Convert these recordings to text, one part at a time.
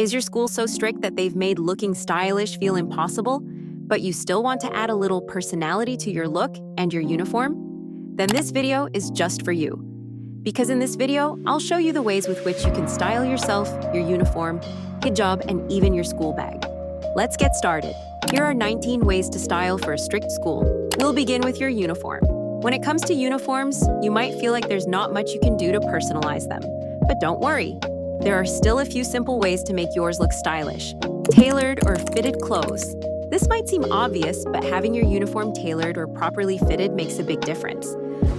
Is your school so strict that they've made looking stylish feel impossible, but you still want to add a little personality to your look and your uniform? Then this video is just for you. Because in this video, I'll show you the ways with which you can style yourself, your uniform, hijab, and even your school bag. Let's get started. Here are 19 ways to style for a strict school. We'll begin with your uniform. When it comes to uniforms, you might feel like there's not much you can do to personalize them. But don't worry. There are still a few simple ways to make yours look stylish. Tailored or fitted clothes. This might seem obvious, but having your uniform tailored or properly fitted makes a big difference.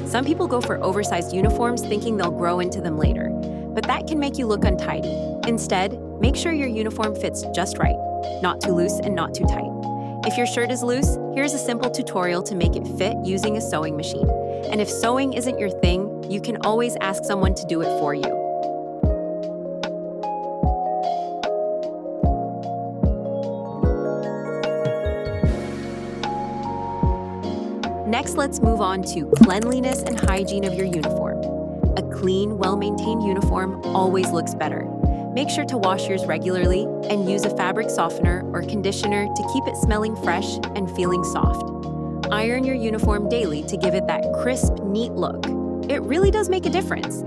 Some people go for oversized uniforms thinking they'll grow into them later, but that can make you look untidy. Instead, make sure your uniform fits just right, not too loose and not too tight. If your shirt is loose, here's a simple tutorial to make it fit using a sewing machine. And if sewing isn't your thing, you can always ask someone to do it for you. Next, let's move on to cleanliness and hygiene of your uniform. A clean, well-maintained uniform always looks better. Make sure to wash yours regularly and use a fabric softener or conditioner to keep it smelling fresh and feeling soft. Iron your uniform daily to give it that crisp, neat look. It really does make a difference.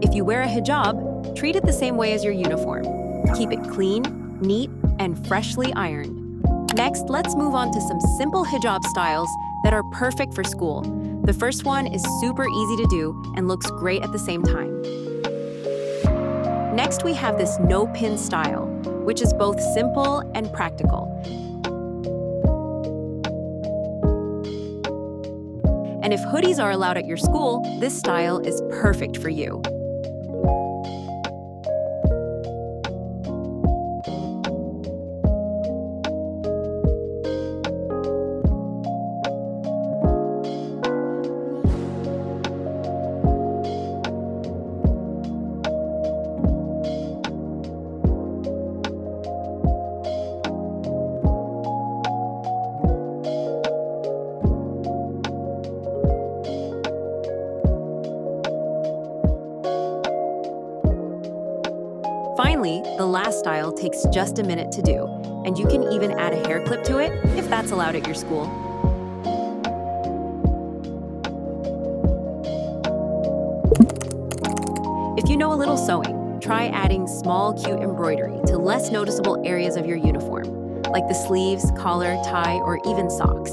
If you wear a hijab, treat it the same way as your uniform. Keep it clean, neat, and freshly ironed. Next, let's move on to some simple hijab styles that are perfect for school. The first one is super easy to do and looks great at the same time. Next, we have this no-pin style, which is both simple and practical. And if hoodies are allowed at your school, this style is perfect for you. Finally, the last style takes just a minute to do, and you can even add a hair clip to it if that's allowed at your school. If you know a little sewing, try adding small, cute embroidery to less noticeable areas of your uniform, like the sleeves, collar, tie, or even socks.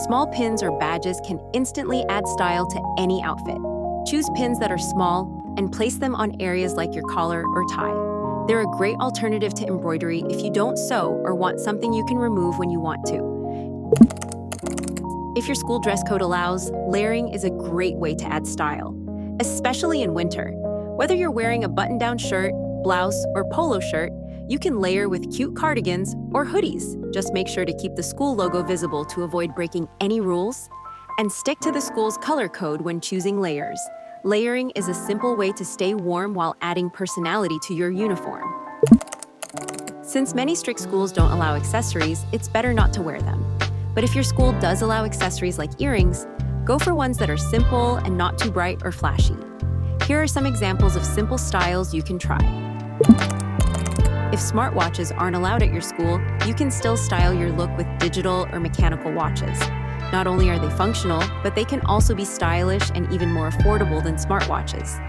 Small pins or badges can instantly add style to any outfit. Choose pins that are small and place them on areas like your collar or tie. They're a great alternative to embroidery if you don't sew or want something you can remove when you want to. If your school dress code allows, layering is a great way to add style, especially in winter. Whether you're wearing a button-down shirt, blouse, or polo shirt, you can layer with cute cardigans or hoodies. Just make sure to keep the school logo visible to avoid breaking any rules, and stick to the school's color code when choosing layers. Layering is a simple way to stay warm while adding personality to your uniform. Since many strict schools don't allow accessories, it's better not to wear them. But if your school does allow accessories like earrings, go for ones that are simple and not too bright or flashy. Here are some examples of simple styles you can try. If smartwatches aren't allowed at your school, you can still style your look with digital or mechanical watches. Not only are they functional, but they can also be stylish and even more affordable than smartwatches.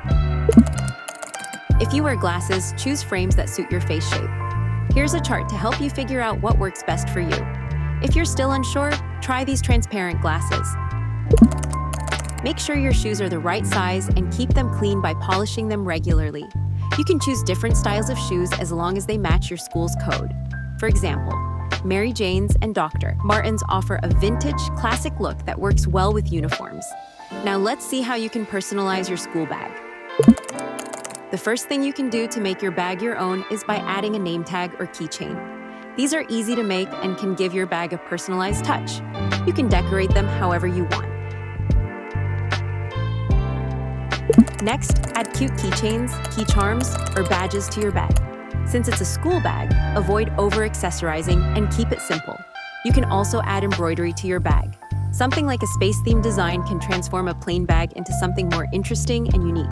If you wear glasses, choose frames that suit your face shape. Here's a chart to help you figure out what works best for you. If you're still unsure, try these transparent glasses. Make sure your shoes are the right size and keep them clean by polishing them regularly. You can choose different styles of shoes as long as they match your school's code. For example, Mary Jane's and Dr. Martens offer a vintage, classic look that works well with uniforms. Now let's see how you can personalize your school bag. The first thing you can do to make your bag your own is by adding a name tag or keychain. These are easy to make and can give your bag a personalized touch. You can decorate them however you want. Next, add cute keychains, key charms, or badges to your bag. Since it's a school bag, avoid over-accessorizing and keep it simple. You can also add embroidery to your bag. Something like a space-themed design can transform a plain bag into something more interesting and unique.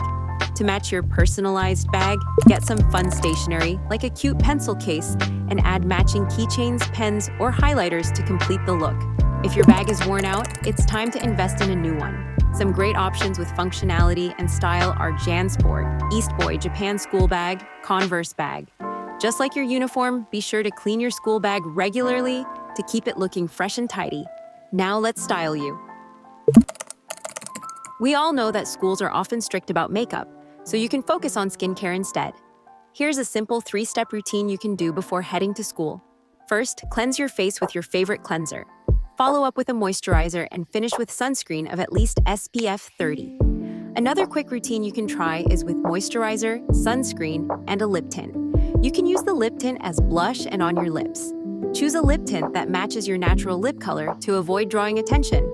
To match your personalized bag, get some fun stationery, like a cute pencil case, and add matching keychains, pens, or highlighters to complete the look. If your bag is worn out, it's time to invest in a new one. Some great options with functionality and style are JanSport, East Boy Japan School Bag, Converse Bag. Just like your uniform, be sure to clean your school bag regularly to keep it looking fresh and tidy. Now let's style you. We all know that schools are often strict about makeup, so you can focus on skincare instead. Here's a simple 3-step routine you can do before heading to school. First, cleanse your face with your favorite cleanser. Follow up with a moisturizer and finish with sunscreen of at least SPF 30. Another quick routine you can try is with moisturizer, sunscreen, and a lip tint. You can use the lip tint as blush and on your lips. Choose a lip tint that matches your natural lip color to avoid drawing attention.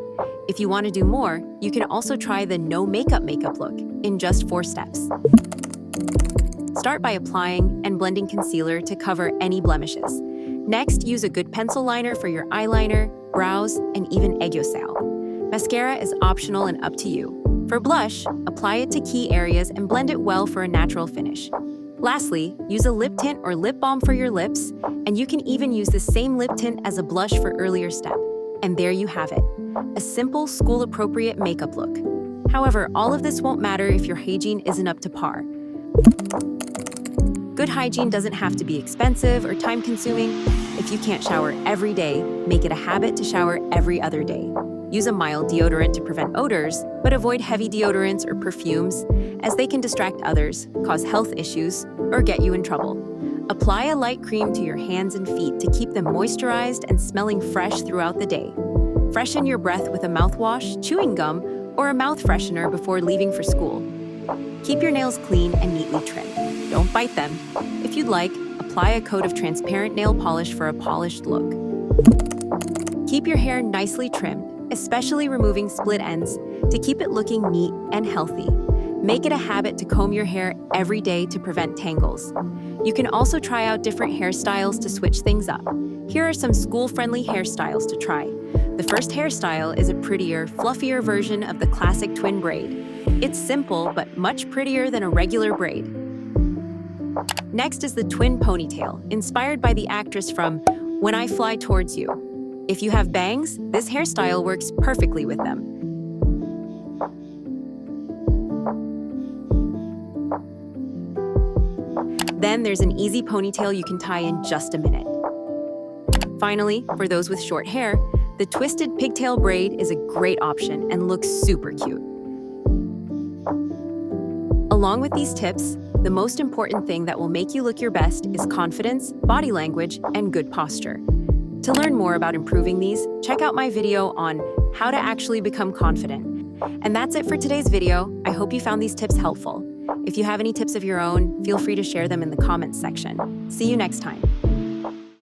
If you want to do more, you can also try the no makeup look in just 4 steps. Start by applying and blending concealer to cover any blemishes. Next, use a good pencil liner for your eyeliner, brows, and even aegyo. Mascara is optional and up to you. For blush, apply it to key areas and blend it well for a natural finish. Lastly, use a lip tint or lip balm for your lips, and you can even use the same lip tint as a blush for earlier step. And there you have it, a simple, school-appropriate makeup look. However, all of this won't matter if your hygiene isn't up to par. Good hygiene doesn't have to be expensive or time-consuming. If you can't shower every day, make it a habit to shower every other day. Use a mild deodorant to prevent odors, but avoid heavy deodorants or perfumes, as they can distract others, cause health issues, or get you in trouble. Apply a light cream to your hands and feet to keep them moisturized and smelling fresh throughout the day. Freshen your breath with a mouthwash, chewing gum, or a mouth freshener before leaving for school. Keep your nails clean and neatly trimmed. Don't bite them. If you'd like, apply a coat of transparent nail polish for a polished look. Keep your hair nicely trimmed, especially removing split ends, to keep it looking neat and healthy. Make it a habit to comb your hair every day to prevent tangles. You can also try out different hairstyles to switch things up. Here are some school-friendly hairstyles to try. The first hairstyle is a prettier, fluffier version of the classic twin braid. It's simple, but much prettier than a regular braid. Next is the twin ponytail, inspired by the actress from When I Fly Towards You. If you have bangs, this hairstyle works perfectly with them. Then there's an easy ponytail you can tie in just a minute. Finally, for those with short hair, the twisted pigtail braid is a great option and looks super cute. Along with these tips, the most important thing that will make you look your best is confidence, body language, and good posture. To learn more about improving these, check out my video on how to actually become confident. And that's it for today's video. I hope you found these tips helpful. If you have any tips of your own, feel free to share them in the comments section. See you next time.